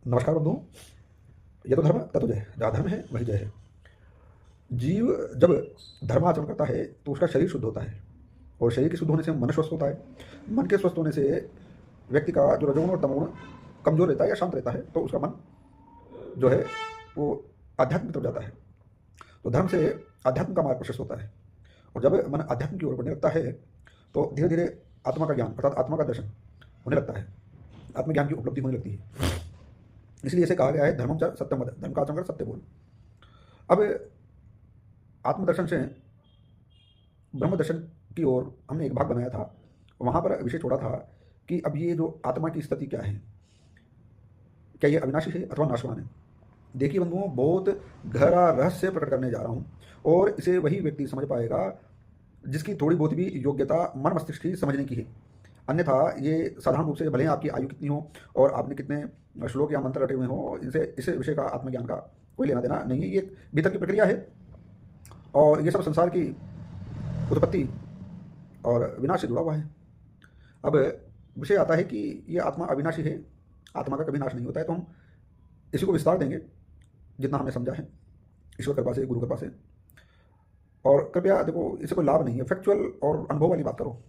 नमस्कार बंधुओं। ये तो धर्म तत्व जय, जहाँ धर्म है वही जय है। जीव जब धर्माचरण करता है तो उसका शरीर शुद्ध होता है, और शरीर के शुद्ध होने से मन स्वस्थ होता है। मन के स्वस्थ होने से व्यक्ति का जो रजोगुण और तमोगुण कमजोर रहता है या शांत रहता है, तो उसका मन जो है वो आध्यात्म की तरफ जाता है। तो धर्म से आध्यात्म का मार्ग प्रशस्त होता है, और जब मन आध्यात्म की ओर बढ़ने लगता है तो धीरे धीरे आत्मा का ज्ञान अर्थात आत्मा का दर्शन होने लगता है, आत्मज्ञान की उपलब्धि होने लगती है। इसलिए इसे कहा गया है धर्मम च सत्यम वद, धर्म का आचरण कर सत्य बोल। अब आत्मदर्शन से ब्रह्म दर्शन की ओर हमने एक भाग बनाया था, वहाँ पर विषय छोड़ा था कि अब ये जो आत्मा की स्थिति क्या है, क्या ये अविनाशी है अथवा नाशवान है। देखिए बंधुओं, बहुत गहरा रहस्य प्रकट करने जा रहा हूँ, और इसे वही व्यक्ति समझ पाएगा जिसकी थोड़ी बहुत भी योग्यता मन मस्तिष्क की समझने की है। अन्यथा ये साधारण रूप से भले ही आपकी आयु कितनी हो और आपने कितने श्लोक या मंत्र रटे हुए हो, इनसे इस विषय का आत्मज्ञान का कोई लेना देना नहीं है। ये एक भीतर की प्रक्रिया है, और ये सब संसार की उत्पत्ति और विनाश से जुड़ा हुआ है। अब विषय आता है कि ये आत्मा अविनाशी है, आत्मा का कभी नाश नहीं होता है। तो हम इसी को विस्तार देंगे जितना हमने समझा है, ईश्वर कृपा से, गुरु कृपा से। और कृपया देखो, इससे कोई लाभ नहीं है, फैक्चुअल और अनुभव वाली बात करो।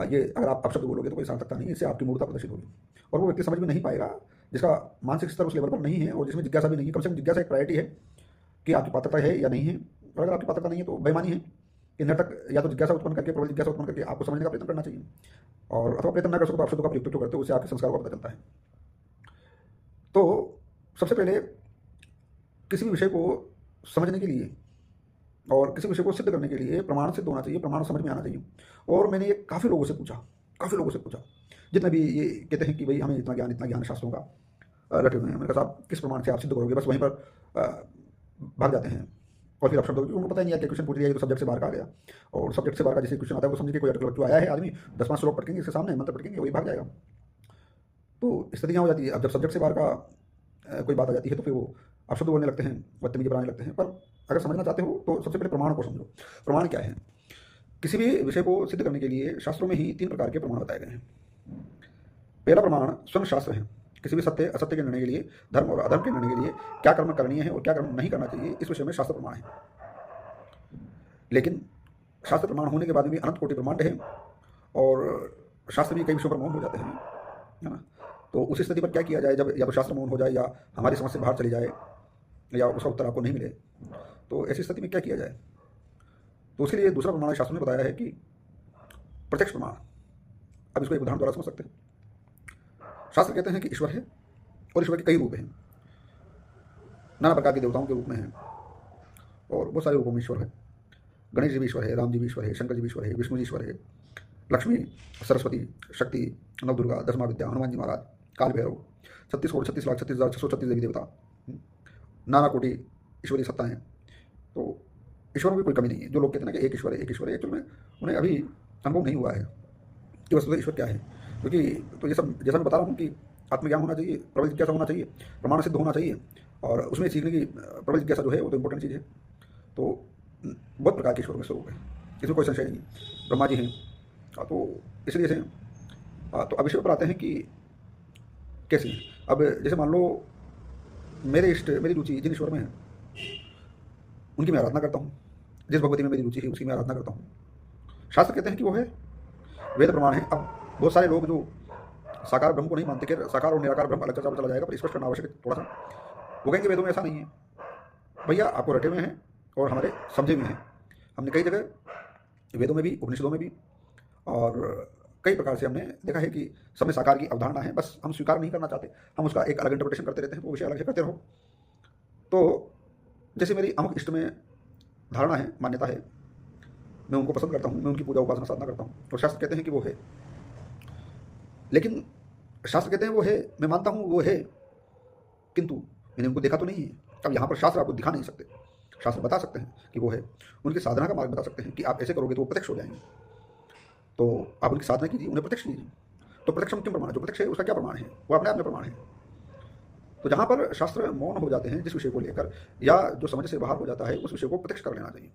ये अगर आप अपशब्द बोलोगे तो कोई सार्थकता नहीं है, इससे आपकी मूर्खता प्रदर्शित होगी, और वो व्यक्ति समझ में नहीं पाएगा जिसका मानसिक स्तर उस लेवल पर नहीं है, और जिसमें जिज्ञासा भी नहीं है। कम से कम जिज्ञासा एक प्रायोरिटी है कि आपकी पात्रता है या नहीं है, और अगर आपकी पात्रता नहीं है तो बेईमानी है कि नर्तक या तो जिज्ञासा उत्पन्न करके, प्रबल जिज्ञासा उत्पन्न करके आपको समझने का प्रयत्न करना चाहिए, और अथवा प्रयत्न न कर सको तो आप शब्दों का प्रयोग क्यों करते हो, उससे आपके संस्कार का पता चलता है। तो सबसे पहले किसी भी विषय को समझने के लिए और किसी विषय को सिद्ध करने के लिए प्रमाण सिद्ध होना चाहिए, प्रमाण समझ में आना चाहिए। और मैंने ये काफ़ी लोगों से पूछा, जितने भी ये कहते हैं कि भाई हमें इतना ज्ञान शास्त्रों का रटे हुए हैं। मैंने कहा साहब, किस प्रमाण से आप सिद्ध करोगे? बस वहीं पर भाग जाते हैं, और फिर आप शब्दों, उनको पता ही नहीं है क्या क्वेश्चन पूछ लिया, ये तो सब्जेक्ट से बाहर का आ गया। और सब्जेक्ट से बाहर का जैसे क्वेश्चन आता है वो समझ के कोई अटकल जो आया है आदमी 10-5 श्लोक पढ़ेंगे इसके सामने, मंत्र पढ़ेंगे, वही भाग जाएगा। तो स्थितियाँ हो जाती है। अब जब सब्जेक्ट से बाहर का कोई बात आ जाती है तो फिर वो आप शब्द बोलने लगते हैं, बदतमीजी बनाने लगते हैं। पर अगर समझना चाहते हो तो सबसे पहले प्रमाण को समझो। प्रमाण क्या है? किसी भी विषय को सिद्ध करने के लिए शास्त्रों में ही 3 प्रकार के प्रमाण बताए गए हैं। पहला प्रमाण स्वयं शास्त्र है। किसी भी सत्य असत्य के निर्णय के लिए, धर्म और अधर्म के निर्णय के लिए क्या कर्म करणीय है और क्या कर्म नहीं करना चाहिए, इस विषय में शास्त्र प्रमाण है। लेकिन शास्त्र प्रमाण होने के बाद भी अनंत कोटि ब्रह्मांड है, और शास्त्र भी कई विषयों पर मौन हो जाते हैं, है ना। तो उस स्थिति पर क्या किया जाए? जब या तो शास्त्र मौन हो जाए या हमारी समझ से बाहर चली जाए या उसका उत्तर आपको नहीं मिले, तो ऐसी स्थिति में क्या किया जाए? तो उसके लिए दूसरा प्रमाण शास्त्रों ने बताया है कि प्रत्यक्ष प्रमाण। अब इसको एक उदाहरण द्वारा समझ सकते हैं। शास्त्र कहते हैं कि ईश्वर है, और ईश्वर के कई रूप हैं, नाना प्रकार के देवताओं के रूप में हैं, और बहुत सारे रूपों में ईश्वर है। गणेश जी भी ईश्वर है, राम जी भी ईश्वर है, शंकर जी भी ईश्वर है, विष्णु जी ईश्वर है, लक्ष्मी, सरस्वती, शक्ति, नवदुर्गा, 10 माँ विद्या, हनुमान जी महाराज, काल भैरव, 36,36,36,636 देवी देवता, नाना कोटि ईश्वरीय सत्ताएं। तो ईश्वर में भी कोई कमी नहीं है। जो लोग कहते हैं ना कि एक ईश्वर है, एक्चुअल में उन्हें अभी अनुभव नहीं हुआ है कि वस्तुतः ईश्वर क्या है। क्योंकि तो ये सब जैसा मैं बता रहा हूँ कि आत्मज्ञान होना चाहिए, प्रबल जिज्ञासा होना चाहिए, प्रमाण सिद्ध होना चाहिए, और उसमें सीखने की प्रबल जिज्ञासा जो है वो तो इंपॉर्टेंट चीज़ है। तो बहुत प्रकार के ईश्वर में स्वरूप है, इसमें कोई संशय नहीं। ब्रह्मा जी हैं, तो इसलिए से तो अब विषय पर आते हैं कि कैसे। अब जैसे मान लो मेरे इष्ट, मेरी रुचि जिन ईश्वर में है उनकी मैं आराधना करता हूँ, जिस भगवती में मेरी रुचि है उसकी मैं आराधना करता हूँ। शास्त्र कहते हैं कि वो है, वेद प्रमाण है। अब बहुत सारे लोग जो साकार ब्रह्म को नहीं मानते कि साकार और निराकार ब्रह्म अलग चर्चा में चला जाएगा, पर स्पष्ट करना आवश्यक है थोड़ा सा। वो कहेंगे वेदों में ऐसा नहीं है। भैया आपको रटे हुए हैं और हमारे समझे में हैं। हमने कई जगह वेदों में भी, उपनिषदों में भी, और कई प्रकार से हमने देखा है कि सब में साकार की अवधारणा है, बस हम स्वीकार नहीं करना चाहते, हम उसका एक अलग इंटरप्रिटेशन करते रहते हैं। वो विषय अलग से करते रहो। तो जैसे मेरी अमुक इष्ट में धारणा है, मान्यता है, मैं उनको पसंद करता हूँ, मैं उनकी पूजा उपासना साधना करता हूँ, और शास्त्र कहते हैं कि वो है। लेकिन शास्त्र कहते हैं वो है, मैं मानता हूँ वो है, किंतु मैंने उनको देखा तो नहीं है। अब यहाँ पर शास्त्र आपको दिखा नहीं सकते, शास्त्र बता सकते हैं कि वो है, उनकी साधना का मार्ग बता सकते हैं कि आप ऐसे करोगे तो वो प्रत्यक्ष हो जाएंगे। तो आप उनकी साधना कीजिए, उन्हें प्रत्यक्ष कीजिए। तो प्रत्यक्ष क्यों प्रमाण है? जो प्रत्यक्ष है उसका क्या प्रमाण है? वो अपने आप में प्रमाण है। तो जहाँ पर शास्त्र मौन हो जाते हैं जिस विषय को लेकर, या जो समझ से बाहर हो जाता है, उस विषय को प्रत्यक्ष कर लेना चाहिए।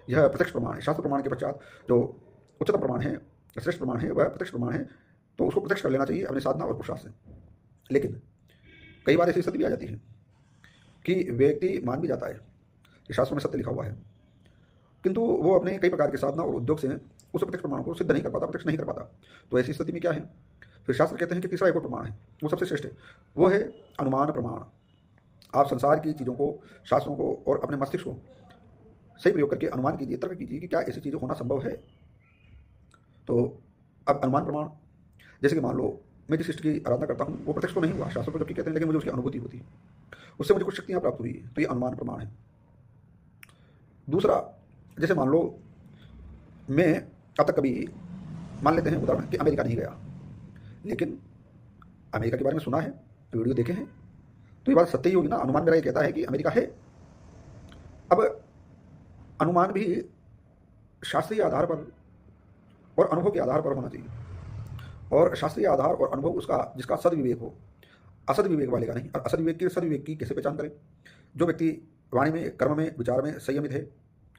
यह प्रत्यक्ष प्रमाण है। शास्त्र प्रमाण के पश्चात जो उच्चतम प्रमाण है, श्रेष्ठ प्रमाण है, वह प्रत्यक्ष प्रमाण है। तो उसको प्रत्यक्ष कर लेना चाहिए अपनी साधना और पुरुषार्थ से। लेकिन कई बार ऐसी स्थिति भी आ जाती है कि व्यक्ति मान भी जाता है कि शास्त्रों में सत्य लिखा हुआ है, किंतु वो अपने कई प्रकार के साधना और उद्योग से उस प्रत्यक्ष प्रमाण को सिद्ध नहीं कर पाता, प्रत्यक्ष नहीं कर पाता। तो ऐसी स्थिति में क्या है, फिर शास्त्र कहते हैं कि तीसरा एक और प्रमाण है, वो सबसे श्रेष्ठ है, वो है अनुमान प्रमाण। आप संसार की चीज़ों को, शास्त्रों को और अपने मस्तिष्क को सही प्रयोग करके अनुमान कीजिए, तर्क कीजिए कि क्या ऐसी चीज़ें होना संभव है। तो अब अनुमान प्रमाण, जैसे कि मान लो मैं जिस इष्ट की आराधना करता हूँ वो प्रत्यक्ष तो नहीं हुआ, शास्त्र तो जबकि कहते हैं, लेकिन मुझे उसकी अनुभूति होती है, उससे मुझे कुछ शक्तियाँ प्राप्त हुई, तो ये अनुमान प्रमाण है। दूसरा, जैसे मान लो मैं अब तक कभी, मान लेते हैं उदाहरण कि अमेरिका नहीं गया, लेकिन अमेरिका के बारे में सुना है, वीडियो देखे हैं, तो ये बात सत्य ही होगी ना। अनुमान मेरा ये कहता है कि अमेरिका है। अब अनुमान भी शास्त्रीय आधार पर और अनुभव के आधार पर होना चाहिए, और शास्त्रीय आधार और अनुभव उसका जिसका सदविवेक हो, असद विवेक वाले का नहीं। और असद विवेक की सदविवेक की कैसे पहचान करें? जो व्यक्ति वाणी में, कर्म में, विचार में संयमित है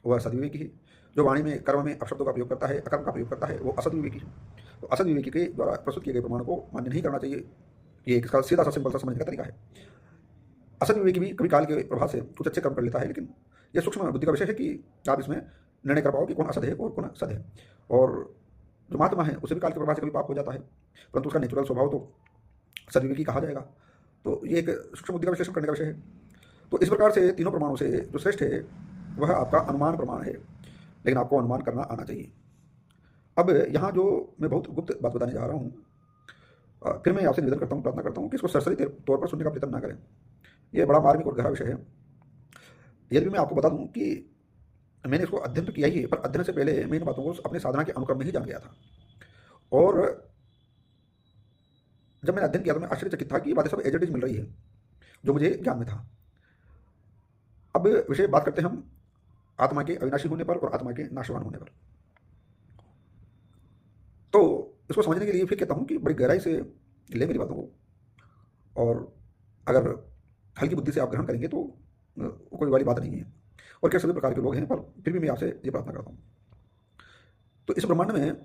वह सदविवेकी है। जो वाणी में, कर्म में अपशब्दों का प्रयोग करता है, अकर्म का प्रयोग करता है, वो असद विवेकी है। तो असद विवेकी के द्वारा प्रस्तुत किए गए प्रमाण को मान्य नहीं करना चाहिए। ये इसका सीधा सा सिंपल सा समझने का तरीका है। असद विवेकी भी कभी काल के प्रभाव से कुछ अच्छे कर्म कर लेता है, लेकिन यह सूक्ष्म बुद्धि का विषय है कि आप इसमें निर्णय कर पाओ कि कौन असद है और कौन सद है। और जो महात्मा है उसे भी काल के प्रभाव से कभी पाप हो जाता है, परंतु उसका नेचुरल स्वभाव तो सदविवेकी कहा जाएगा। तो ये एक सूक्ष्म बुद्धि का विश्लेषण करने का विषय है। तो इस प्रकार से तीनों प्रमाणों से जो श्रेष्ठ है वह आपका अनुमान प्रमाण है, लेकिन आपको अनुमान करना आना चाहिए। अब यहाँ जो मैं बहुत गुप्त बात बताने जा रहा हूँ, फिर मैं आपसे निवेदन करता हूँ, प्रार्थना करता हूँ कि इसको सरसरी तौर पर सुनने का प्रयत्न ना करें। यह बड़ा मार्मिक और गहरा विषय है। यदि मैं आपको बता दूँ कि मैंने इसको अध्ययन तो किया ही है, पर अध्ययन से पहले मैं इन बातों को अपने साधना के अनुक्रम में ही जान गया था। और जब मैंने अध्ययन किया तो मैं आश्चर्यचकित था कि ये बातें सब एज इट इज मिल रही है जो मुझे ज्ञान में था। अब विषय बात करते हैं हम आत्मा के अविनाशी होने पर और आत्मा के नाशवान होने पर। तो इसको समझने के लिए फिर कहता हूँ कि बड़ी गहराई से ले मेरी बातों को, और अगर हल्की बुद्धि से आप ग्रहण करेंगे तो कोई वाली बात नहीं है। और क्या सभी प्रकार के लोग हैं, पर फिर भी मैं आपसे ये प्रार्थना करता हूँ। तो इस ब्रह्मांड में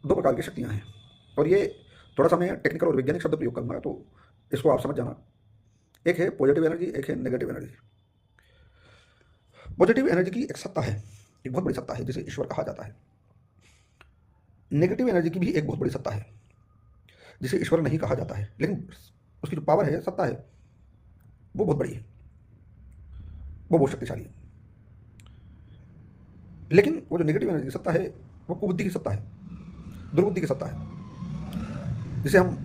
दो प्रकार की शक्तियाँ हैं, और ये थोड़ा सा मैं टेक्निकल और वैज्ञानिक शब्द प्रयोग करूँगा, तो इसको आप समझ जाना। एक है पॉजिटिव एनर्जी, एक है नेगेटिव एनर्जी। पॉजिटिव एनर्जी की एक सत्ता है, एक बहुत बड़ी सत्ता है जिसे ईश्वर कहा जाता है। नेगेटिव एनर्जी की भी एक बहुत बड़ी सत्ता है जिसे ईश्वर नहीं कहा जाता है, लेकिन उसकी जो पावर है, सत्ता है, वो बहुत बड़ी है, वो बहुत शक्तिशाली है। लेकिन वो जो नेगेटिव एनर्जी की सत्ता है वो कुबुद्धि की सत्ता है, दुर्बुद्धि की सत्ता है, जिसे हम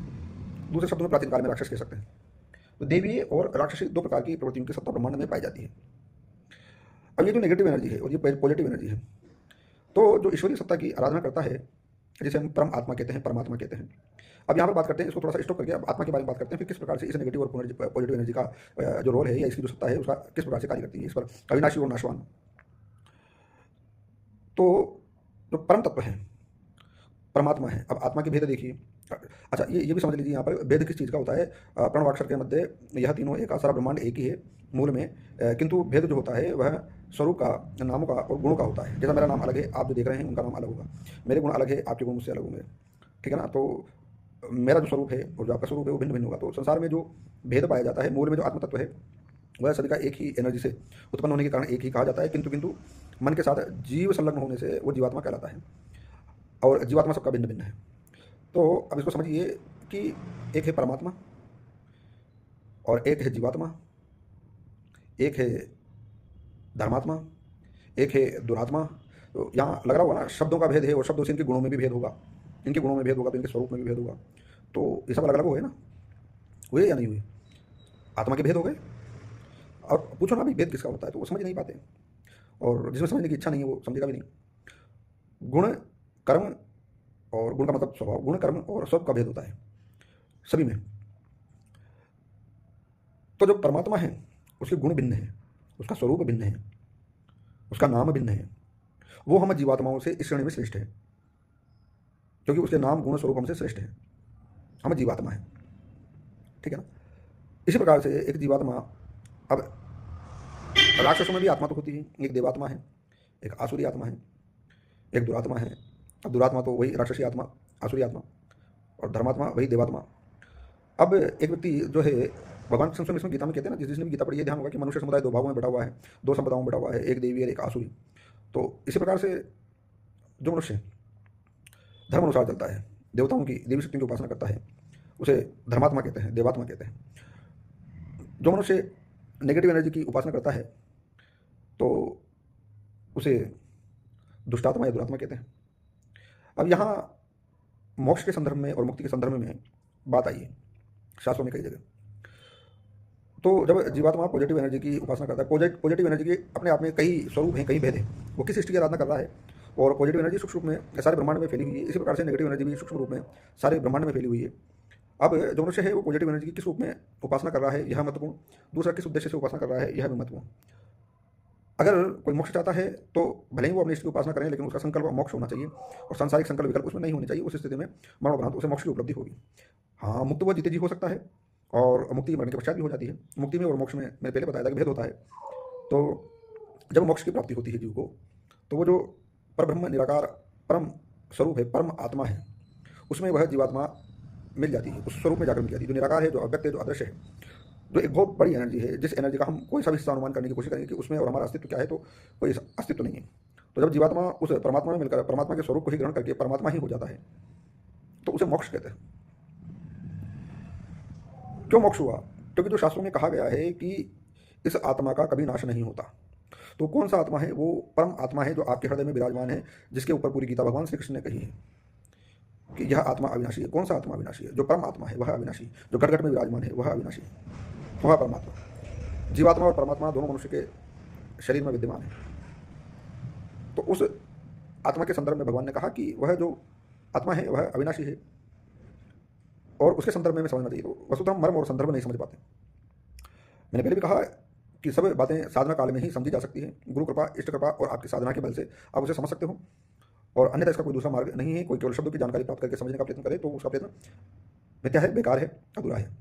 दूसरे शब्दों में प्राचीन काल में राक्षस कह सकते हैं। तो देवी और राक्षसी दो प्रकार की प्रवृत्तियों की सत्ता ब्रह्मांड में पाई जाती है। अब ये जो नेगेटिव एनर्जी है और ये पॉजिटिव एनर्जी है, तो जो ईश्वरीय सत्ता की आराधना करता है, जिसे हम परम आत्मा कहते हैं, परमात्मा कहते हैं। अब यहाँ पर बात करते हैं, इसको थोड़ा सा स्टॉप करके अब आत्मा के बारे में बात करते हैं, फिर किस प्रकार से इस नेगेटिव और पॉजिटिव एनर्जी का जो रोल है या इसकी जो सत्ता है उसका किस प्रकार से कार्य करती है इस पर, अविनाशी और नाशवान। तो जो परम तत्व है, परमात्मा है। अब आत्मा के भेद देखिए। अच्छा, ये भी समझ लीजिए यहाँ पर भेद किस चीज़ का होता है। प्रणवाक्षर के मध्य यह तीनों एक, सारा ब्रह्मांड एक ही है मूल में, किंतु भेद जो होता है वह स्वरूप का, नामों का और गुणों का होता है। जैसा मेरा नाम अलग है, आप जो देख रहे हैं उनका नाम अलग होगा, मेरे गुण अलग है, आपके गुण मुझसे अलग होंगे, ठीक है ना। तो मेरा जो स्वरूप है और जो आपका स्वरूप है वो भिन्न भिन्न होगा। तो संसार में जो भेद पाया जाता है, मूल में जो आत्म तत्व है वह सभी का एक ही एनर्जी से उत्पन्न होने के कारण एक ही कहा जाता है, किंतु मन के साथ जीव संलग्न होने से वो जीवात्मा कहलाता है, और जीवात्मा सबका भिन्न भिन्न है। तो अब इसको समझिए कि एक है परमात्मा और एक है जीवात्मा, एक है धर्मात्मा, एक है दुरात्मा। तो यहाँ लग रहा होगा ना, शब्दों का भेद है और शब्दों से इनके गुणों में भी भेद होगा, इनके गुणों में भेद होगा तो इनके स्वरूप में भी भेद होगा। तो ये सब अलग अलग हुए ना, हुए या नहीं हुए? आत्मा के भेद हो गए। और पूछो ना अभी भेद किसका होता है, तो वो समझ नहीं पाते, और जिसमें समझने की इच्छा नहीं है वो समझेगा भी नहीं। गुण कर्म, और गुण का मतलब स्वभाव, गुण कर्म और स्वभाव का भेद होता है सभी में। तो जो परमात्मा है उसके गुण भिन्न है, उसका स्वरूप भिन्न है, उसका नाम भिन्न है। वो हम जीवात्माओं से इस श्रेणी में श्रेष्ठ है, क्योंकि उसके नाम गुण स्वरूप हमसे श्रेष्ठ है, हम जीवात्मा है, ठीक है ना। इसी प्रकार से एक जीवात्मा, अब राक्षसों में भी आत्मा तो होती है, एक देवात्मा है, एक आसुरी आत्मा है, एक दुरात्मा है। अब दुरात्मा तो वही राक्षसी आत्मा, आसुरी आत्मा, और धर्मात्मा वही देवात्मा। अब एक व्यक्ति जो है, भगवान कृष्ण स्वयं इसमें गीता में कहते हैं ना, जिसने भी गीता पढ़ी है ध्यान होगा कि मनुष्य समुदाय दो भागों में बटा हुआ है, दो संप्रदायों में बटा हुआ है, एक देवी और एक आसुरी। तो इसी प्रकार से जो मनुष्य धर्म अनुसार चलता है, देवताओं की देवी शक्तियों की उपासना करता है, उसे धर्मात्मा कहते हैं, देवात्मा कहते हैं। जो मनुष्य नेगेटिव एनर्जी की उपासना करता है तो उसे दुष्टात्मा या दुरात्मा कहते हैं। अब यहाँ मोक्ष के संदर्भ में और मुक्ति के संदर्भ में बात आई है शास्त्रों में कई जगह। तो जब जीवात्मा पॉजिटिव एनर्जी की उपासना करता है, पॉजिटिव एनर्जी के अपने आप में कई स्वरूप हैं, कई भेद हैं, वो किस इष्ट की आराधना कर रहा है, और पॉजिटिव एनर्जी सूक्ष्म रूप में सारे ब्रह्मांड में फैली हुई है। इसी प्रकार से नेगेटिव एनर्जी भी सूक्ष्म रूप में सारे ब्रह्मांड में फैली हुई है। अब जो मनुष्य है वो पॉजिटिव एनर्जी की किस रूप में उपासना कर रहा है यह महत्वपूर्ण, दूसरा किस उद्देश्य से उपासना कर रहा है यह भी महत्वपूर्ण। अगर कोई मोक्ष चाहता है तो भले ही वो अपने इष्ट की उपासना करें, लेकिन उसका संकल्प मोक्ष होना चाहिए और सांसारिक संकल्प विकल्प उसमें नहीं होने चाहिए। उस स्थिति में मरणोपरांत उसे मोक्ष की उपलब्धि होगी। हाँ, मुक्त वो जीते जी हो सकता है, और मुक्ति मरने के पश्चात भी हो जाती है। मुक्ति में और मोक्ष में मैंने पहले बताया था कि भेद होता है। तो जब मोक्ष की प्राप्ति होती है जीव को, तो वो जो परब्रह्म निराकार परम स्वरूप है, परम आत्मा है, उसमें वह जीवात्मा मिल जाती है, उस स्वरूप में जाकर मिल जाती है, जो निराकार है, जो अव्यक्त है, जो अदृश्य है, जो एक बहुत बड़ी एनर्जी है, जिस एनर्जी का हम कोई सा भी हिस्सा अनुमान करने की कोशिश करेंगे कि उसमें और हमारा अस्तित्व क्या है, तो कोई अस्तित्व नहीं है। तो जब जीवात्मा उस परमात्मा में मिलकर परमात्मा के स्वरूप को ही ग्रहण करके परमात्मा ही हो जाता है, तो उसे मोक्ष कहते हैं। क्यों मोक्ष हुआ? क्योंकि जो शास्त्रों में कहा गया है कि इस आत्मा का कभी नाश नहीं होता। तो कौन सा आत्मा है? वो परम आत्मा है जो आपके हृदय में विराजमान है, जिसके ऊपर पूरी गीता भगवान श्री कृष्ण ने कही है कि यह आत्मा अविनाशी है। कौन सा आत्मा अविनाशी है? जो परम आत्मा है वह अविनाशी, जो घट घट में विराजमान है वह अविनाशी, वह परमात्मा। जीवात्मा और परमात्मा दोनों मनुष्य के शरीर में विद्यमान है। तो उस आत्मा के संदर्भ में भगवान ने कहा कि वह जो आत्मा है वह अविनाशी है, और उसके संदर्भ में समझना चाहिए। तो वस्तुतः हम मर्म और संदर्भ नहीं समझ पाते। मैंने पहले भी कहा कि सब बातें साधना काल में ही समझी जा सकती है। गुरु कृपा, इष्ट कृपा और आपकी साधना के बल से आप उसे समझ सकते हो, और अन्यथा इसका कोई दूसरा मार्ग नहीं है। कोई केवल शब्दों की जानकारी प्राप्त करके समझने का प्रयत्न करे तो उसका प्रयत्न मिथ्या है, बेकार है, अधूरा है।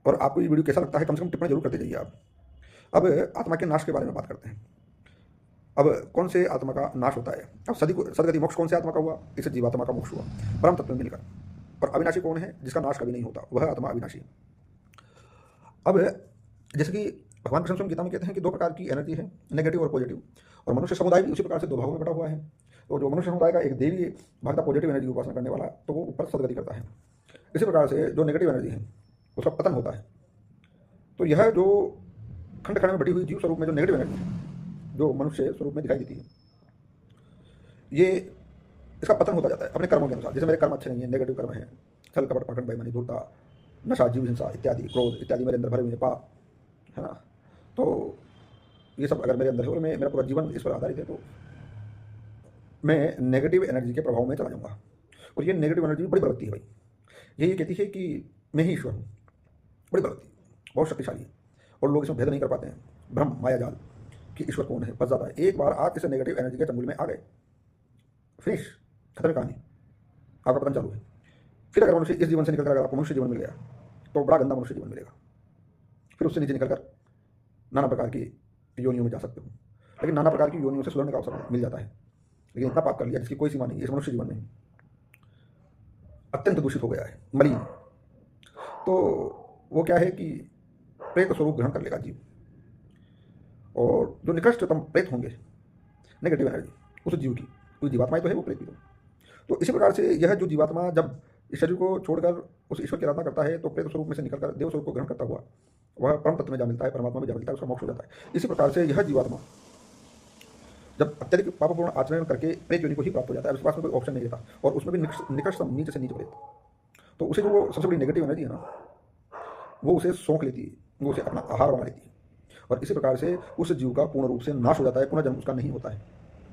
और आपको ये वीडियो कैसा लगता है कम से कम टिप्पणी जरूर करते जाइए आप। अब आत्मा के नाश के बारे में बात करते हैं। अब कौन से आत्मा का नाश होता है? अब सदगति मोक्ष कौन से आत्मा का हुआ? इसे जीवात्मा का मोक्ष हुआ, परम तत्व में मिलकर। और अविनाशी कौन है? जिसका नाश कभी नहीं होता, वह आत्मा अविनाशी। अब जैसे कि भगवान कृष्ण स्वयं गीता में कहते हैं कि दो प्रकार की एनर्जी है, नेगेटिव और पॉजिटिव, और मनुष्य समुदाय भी उसी प्रकार से दो भागों में बटा हुआ है। तो जो मनुष्य समुदाय का एक देवी भाग था पॉजिटिव एनर्जी की उपासना करने वाला, तो वो ऊपर सदगति करता है। इसी प्रकार से जो नेगेटिव एनर्जी है उसका पतन होता है। तो यह जो खंड खंड में बटी हुई जीव स्वरूप में जो नेगेटिव एनर्जी है, जो मनुष्य स्वरूप में दिखाई देती है, ये इसका पतन होता जाता है अपने कर्मों के अनुसार। जैसे मेरे कर्म अच्छे नहीं है, नेगेटिव कर्म है, छल कपट पाखंड बेईमानी धूर्ता नशा जीव हिंसा इत्यादि, क्रोध इत्यादि मेरे अंदर भरे हुए पाप है ना। तो ये सब अगर मेरे अंदर है और मेरा पूरा जीवन इस पर आधारित है, तो मैं नेगेटिव एनर्जी के प्रभाव में चला जाऊंगा। और ये नेगेटिव एनर्जी बड़ी बलवत्ती है भाई। ये कहती है कि मैं ही ईश्वर हूँ, बड़ी बलवत्ती, बहुत शक्तिशाली है, और लोग इसमें भेद नहीं कर पाते हैं। भ्रम माया जाल कि ईश्वर कौन है फंस जाता है। एक बार आप इस नेगेटिव एनर्जी के चंगुल में आ गए, फिनिश, खत्म कहानी, आपका पतन चालू है। फिर अगर मनुष्य इस जीवन से निकलकर अगर आपको मनुष्य जीवन मिल गया तो बड़ा गंदा मनुष्य जीवन मिलेगा। फिर उससे नीचे निकलकर नाना प्रकार की योनियों में जा सकते हो, लेकिन नाना प्रकार की योनियों से सुधरने का अवसर मिल जाता है। लेकिन इतना पाप कर लिया जिसकी कोई सीमा नहीं है इस मनुष्य जीवन में, अत्यंत दूषित हो गया है, मलिन, तो वो क्या है कि प्रेत स्वरूप ग्रहण कर लेगा जीव। और जो निकृष्टतम प्रेत होंगे नेगेटिव एनर्जी उस जीव की, कोई जीवात्माएं तो है, वो प्रेत भी तो इसी प्रकार से यह जो जीवात्मा जब इस शरीर को छोड़कर उस ईश्वर की आराधना करता है, तो प्रेत स्वरूप में से निकलकर देव स्वरूप को ग्रहण करता हुआ वह परम तत्व में जा मिलता है, परमात्मा में जा मिलता है, उसका मोक्ष हो जाता है। इसी प्रकार से यह जीवात्मा जब अत्यधिक पापपूर्ण आचरण करके प्रेत योनि को ही प्राप्त हो जाता है, उसके पास में कोई ऑप्शन नहीं रहता, और उसमें भी निकृष्टतम नीचे से नीचे प्रेत, तो उसे जो वो सबसे बड़ी नेगेटिव एनर्जी है ना, वो उसे सौंक लेती है, वो उसे अपना आहार बना लेती है। और इसी प्रकार से उस जीव का पूर्ण रूप से नाश हो जाता है, पुनः जन्म उसका नहीं होता है,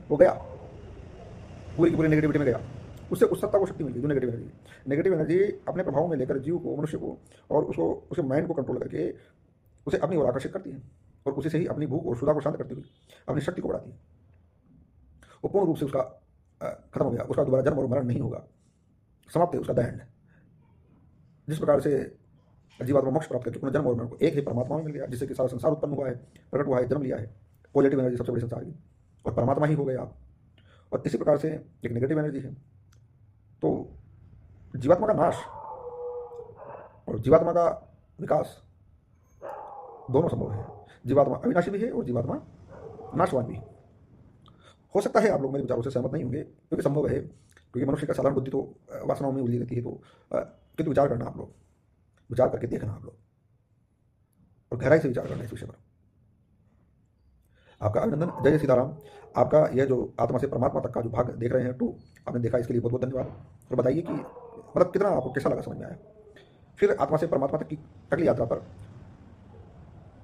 वो गया, पूरी की पूरी नेगेटिविटी में गया। उससे उस सत्ता को शक्ति मिल गई जो नेगेटिव एनर्जी अपने प्रभाव में लेकर जीव को, मनुष्य को, और उसको उसके माइंड को कंट्रोल करके उसे अपनी ओर आकर्षित करती है, और उसी से ही अपनी भूख और क्षुधा को शांत करती हुई अपनी शक्ति को बढ़ाती है। वो पूर्ण रूप से उसका खत्म हो गया, उसका दोबारा जन्म और मरण नहीं होगा, समाप्त है उसका द एंड। जिस प्रकार से जीवात्मा मोक्ष प्राप्त करके पुनः जन्म और मरण को एक ही परमात्मा में मिल गया, जिससे कि सारा संसार उत्पन्न हुआ है, प्रकट हुआ है, जन्म लिया है, पॉजिटिव एनर्जी सबसे बड़ी संसार की, और परमात्मा ही हो गए आप। और इसी प्रकार से एक नेगेटिव एनर्जी है। तो जीवात्मा का नाश और जीवात्मा का विकास दोनों संभव है। जीवात्मा अविनाशी भी है और जीवात्मा नाशवान भी। हो सकता है आप लोग मेरे विचारों से सहमत नहीं होंगे, क्योंकि संभव है, क्योंकि मनुष्य का साधारण बुद्धि तो वासनाओं में उलझी रहती है। तो किंतु विचार करना आप लोग, विचार करके देखना आप लोग, और गहराई से विचार करना इस विषय पर। आपका अभिनंदन, जय जय सीताराम। आपका यह जो आत्मा से परमात्मा तक का जो भाग देख रहे हैं 2 आपने देखा, इसके लिए बहुत बहुत धन्यवाद। और बताइए कि मतलब कितना आपको कैसा लगा, समझ में आया। फिर आत्मा से परमात्मा तक की अगली यात्रा पर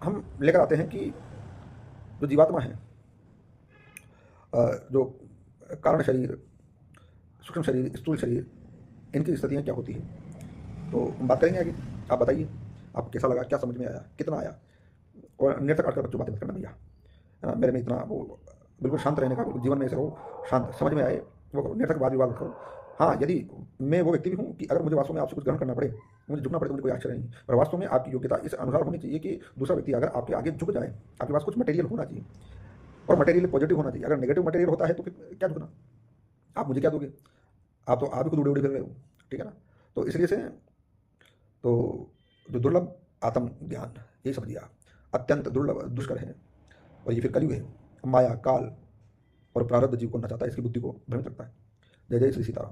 हम लेकर आते हैं कि जो जीवात्मा है, जो कारण शरीर, सूक्ष्म शरीर, स्थूल शरीर, इनकी स्थितियाँ क्या होती है, तो हम बात करेंगे आगे। आप बताइए आपको कैसा लगा, क्या समझ में आया, कितना आया। और निरर्थक आकर बच्चों बातें मत करना भैया, है ना। मेरे में इतना वो बिल्कुल शांत रहने का, बिल्कुल जीवन में ऐसे रहो शांत, समझ में आए वो करो, निरर्थक वाद विवाद करो। हाँ, यदि मैं वो व्यक्ति भी हूँ कि अगर मुझे वास्तव में आपसे कुछ ग्रहण करना पड़े, मुझे झुकना पड़े, तो मुझे कोई आश्चर्य नहीं। पर वास्तव में आपकी योग्यता इस अनुसार होनी चाहिए कि दूसरा व्यक्ति अगर आपके आगे झुक जाए, आपके पास कुछ मटेरियल होना चाहिए, और मटेरियल पॉजिटिव होना चाहिए। अगर नेगेटिव मटेरियल होता है तो फिर क्या झुकना, आप मुझे क्या दोगे, आप ही खुद उड़े उड़े फिर रहे हो, ठीक है ना। तो इसलिए से तो जो दुर्लभ आत्म ज्ञान, यही समझिए आप, अत्यंत दुर्लभ दुष्कर है। और ये फिर कलयुग है, माया काल और प्रारब्ध जीव को नचाता है, इसकी बुद्धि को भ्रमित रखता है। जय जय श्री सीताराम।